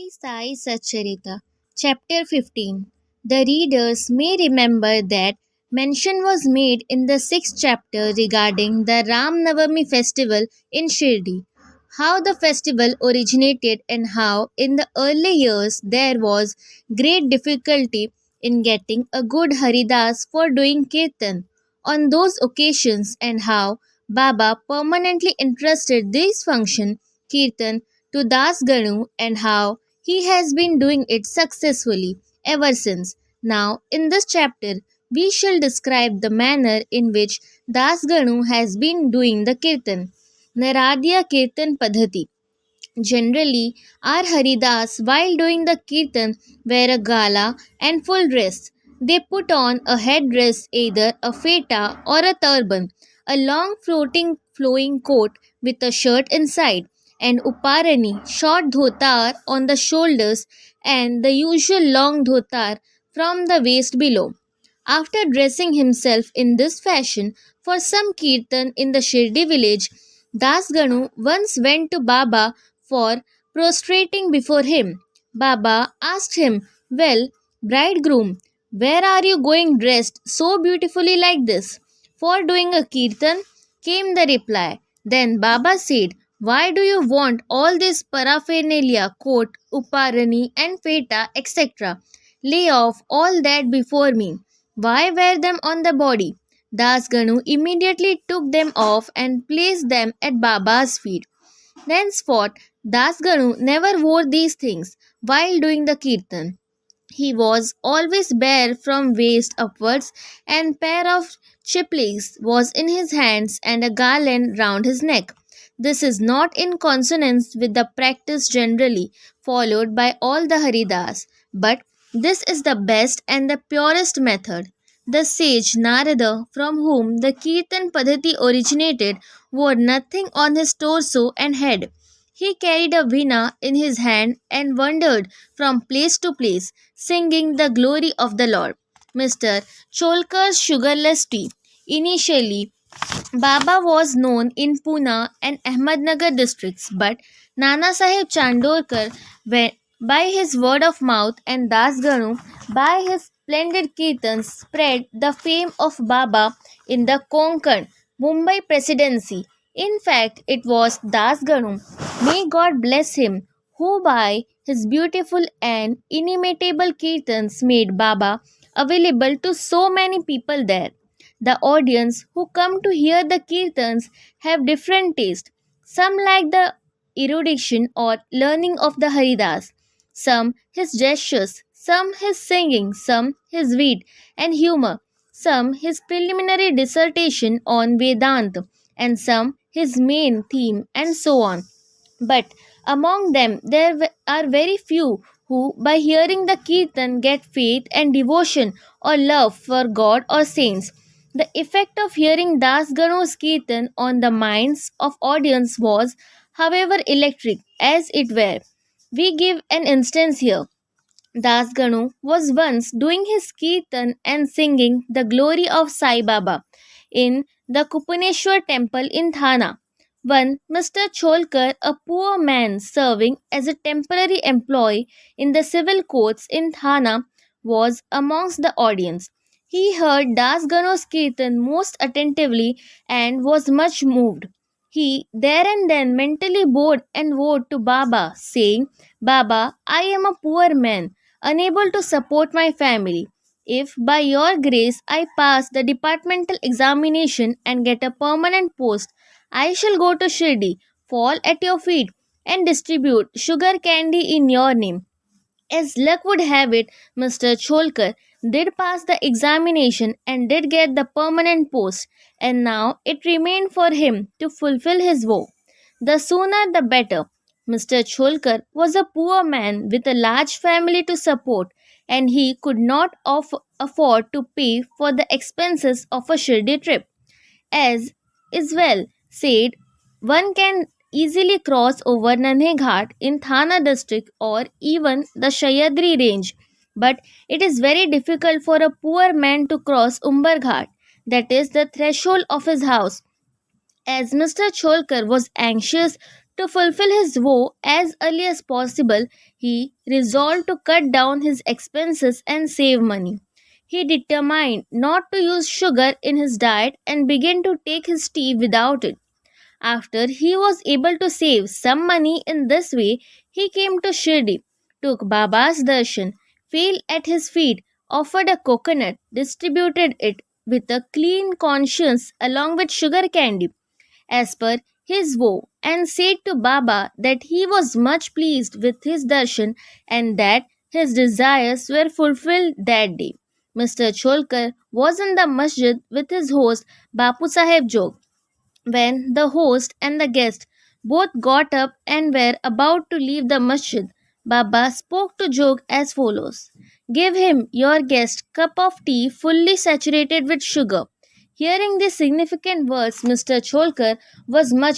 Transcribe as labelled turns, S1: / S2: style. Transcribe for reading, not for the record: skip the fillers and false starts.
S1: Shri Sai Satcharita, Chapter 15. The readers may remember that mention was made in the sixth chapter regarding the Ram Navami festival in Shirdi, how the festival originated, and how in the early years there was great difficulty in getting a good Haridas for doing Kirtan on those occasions, and how Baba permanently entrusted this function, Kirtan, to Das Ganu, and how he has been doing it successfully ever since. Now, in this chapter, we shall describe the manner in which Das Ganu has been doing the Kirtan. Naradya Kirtan Padhati. Generally, our Haridas, while doing the Kirtan, wear a gala and full dress. They put on a headdress, either a feta or a turban, a long floating flowing coat with a shirt inside, and uparani, short dhotar on the shoulders, and the usual long dhotar from the waist below. After dressing himself in this fashion for some kirtan in the Shirdi village, Das Ganu once went to Baba for prostrating before him. Baba asked him, "Well, bridegroom, where are you going dressed so beautifully like this?" "For doing a kirtan," came the reply. Then Baba said, "Why do you want all this paraphernalia, coat, uparani, and feta, etc.? Lay off all that before me. Why wear them on the body?" Das Ganu immediately took them off and placed them at Baba's feet. Thenceforth, Das Ganu never wore these things while doing the kirtan. He was always bare from waist upwards, and pair of chiplegs was in his hands and a garland round his neck. This is not in consonance with the practice generally followed by all the Haridas, but this is the best and the purest method. The sage Narada, from whom the Kirtan Padhati originated, wore nothing on his torso and head. He carried a veena in his hand and wandered from place to place, singing the glory of the Lord. Mr. Cholkar's sugarless tea. Initially, Baba was known in Pune and Ahmednagar districts, but Nana Sahib Chandorkar, by his word of mouth, and Das Ganu, by his splendid kirtans, spread the fame of Baba in the Konkan, Mumbai presidency. In fact, it was Das Ganu, may God bless him, who by his beautiful and inimitable kirtans made Baba available to so many people there. The audience who come to hear the kirtans have different taste. Some like the erudition or learning of the Haridas, some his gestures, some his singing, some his wit and humor, some his preliminary dissertation on Vedanta, and some his main theme, and so on. But among them there are very few who, by hearing the kirtan, get faith and devotion or love for God or saints. The effect of hearing Das Ganu's kirtan on the minds of audience was, however, electric, as it were. We give an instance here. Das Ganu was once doing his kirtan and singing the glory of Sai Baba in the Kupaneshwar temple in Thana. One Mr. Cholkar, a poor man serving as a temporary employee in the civil courts in Thana, was amongst the audience. He heard Das Ganu's kirtan most attentively and was much moved. He there and then mentally bowed and vowed to Baba, saying, "Baba, I am a poor man, unable to support my family. If by your grace I pass the departmental examination and get a permanent post, I shall go to Shirdi, fall at your feet, and distribute sugar candy in your name." As luck would have it, Mr. Cholkar did pass the examination and did get the permanent post, and now it remained for him to fulfill his vow. The sooner the better. Mr. Cholkar was a poor man with a large family to support, and he could not afford to pay for the expenses of a Shirdi trip. As is well said, one can easily cross over Nanhe Ghat in Thana district or even the Sahyadri range, but it is very difficult for a poor man to cross Umbar Ghat, that is the threshold of his house. As Mr. Cholkar was anxious To fulfill his vow as early as possible, he resolved to cut down his expenses and save money. He determined not to use sugar in his diet and began to take his tea without it. After he was able to save some money in this way, he came to Shirdi, took Baba's darshan, fell at his feet, offered a coconut, distributed it with a clean conscience along with sugar candy, as per his vow, and said to Baba that he was much pleased with his darshan and that his desires were fulfilled that day. Mr. Cholkar was in the masjid with his host Bapu Saheb Jog when the host and the guest both got up and were about to leave the masjid. Baba spoke to Jog as follows: Give him, your guest, cup of tea fully saturated with sugar. Hearing these significant words, Mr. Cholkar was much